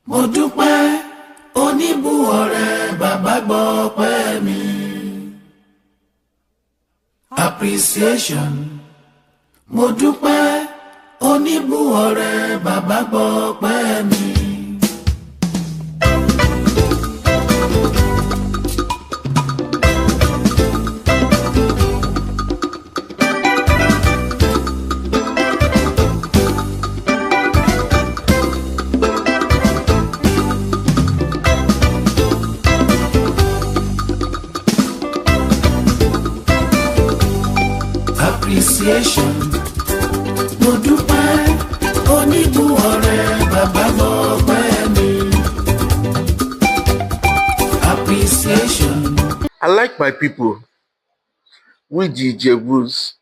mo dúpẹ́ oníbù ọ̀rẹ́ bàbá gbọ́ ọpẹ́ mi. Appreciation mo dúpẹ́ oníbù ọ̀rẹ́ bàbá gbọ́ ọpẹ́ mi. Appreciation mo dúpẹ́ oníbù ọ̀rẹ́ bàbá gbọ́ ọpẹ́ mi. Appreciation. I like my people. We the Ijebus,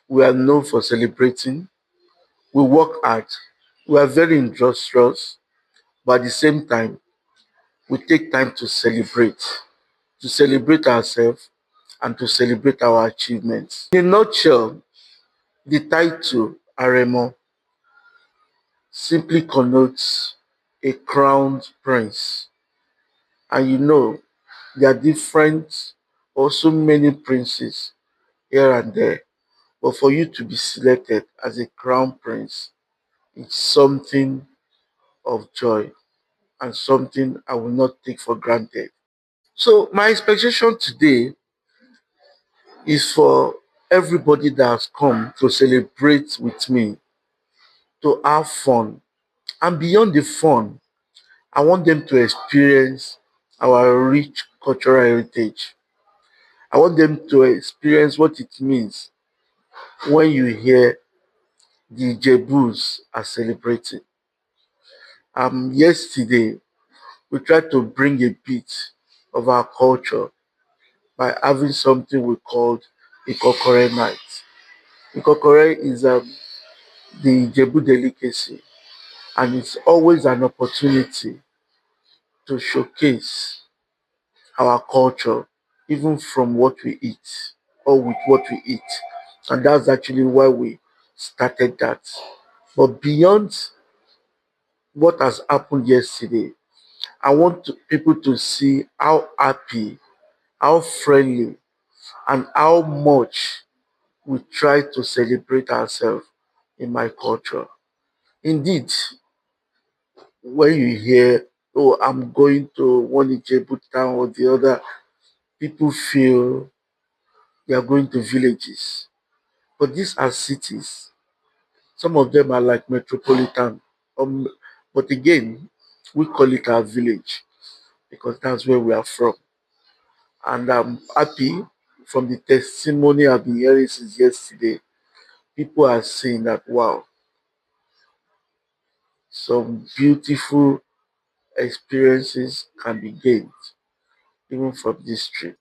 we are known for celebrating. We work hard. We are very industrious, but at the same time, we take time to celebrate ourselves and to celebrate our achievements. In a nutshell, the title Aremo simply connotes a crowned prince. And you know, there are different, also many princes here and there. But for you to be selected as a crown prince, it's something of joy and something I will not take for granted. So my expectation today is for everybody that has come to celebrate with me to have fun. And beyond the fun, I want them to experience our rich cultural heritage. I want them to experience what it means when you hear the Ijebus are celebrating. Yesterday, we tried to bring a bit of our culture by having something we called Ikokore night. Ikokore is the Ijebu delicacy, and it's always an opportunity to showcase our culture, even from what we eat or with what we eat. And that's actually why we started that. But beyond what has happened yesterday, I want people to see how happy, how friendly, and how much we try to celebrate ourselves in my culture. Indeed, when you hear, oh, I'm going to one Ijebu town or the other, people feel they are going to villages. But these are cities. Some of them are like metropolitan. But again, we call it our village because that's where we are from. And I'm happy from the testimony I've been hearing since yesterday. People are saying that, wow, some beautiful experiences can be gained even from this trip.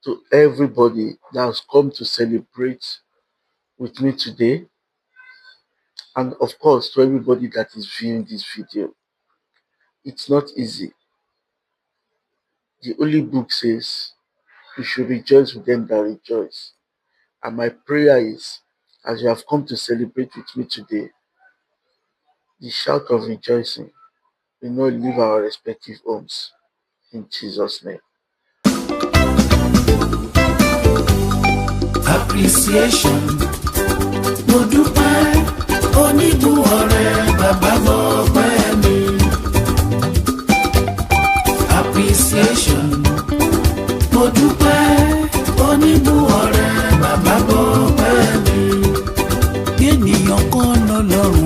To everybody that has come to celebrate with me today, and of course to everybody that is viewing this video, it's not easy. The Holy Book says you should rejoice with them that rejoice. And my prayer is, as you have come to celebrate with me today, the shout of rejoicing will not leave our respective homes. In Jesus' name. Appreciation mo dúpẹ́ oníbù ọ̀rẹ́ bàbá gbọ́ ọpẹ́ mi. Appreciation mo dúpẹ́ oníbù ọ̀rẹ́ bàbá gbọ́ ọpẹ́ mi. Ènìyàn kan lọ́lọ́run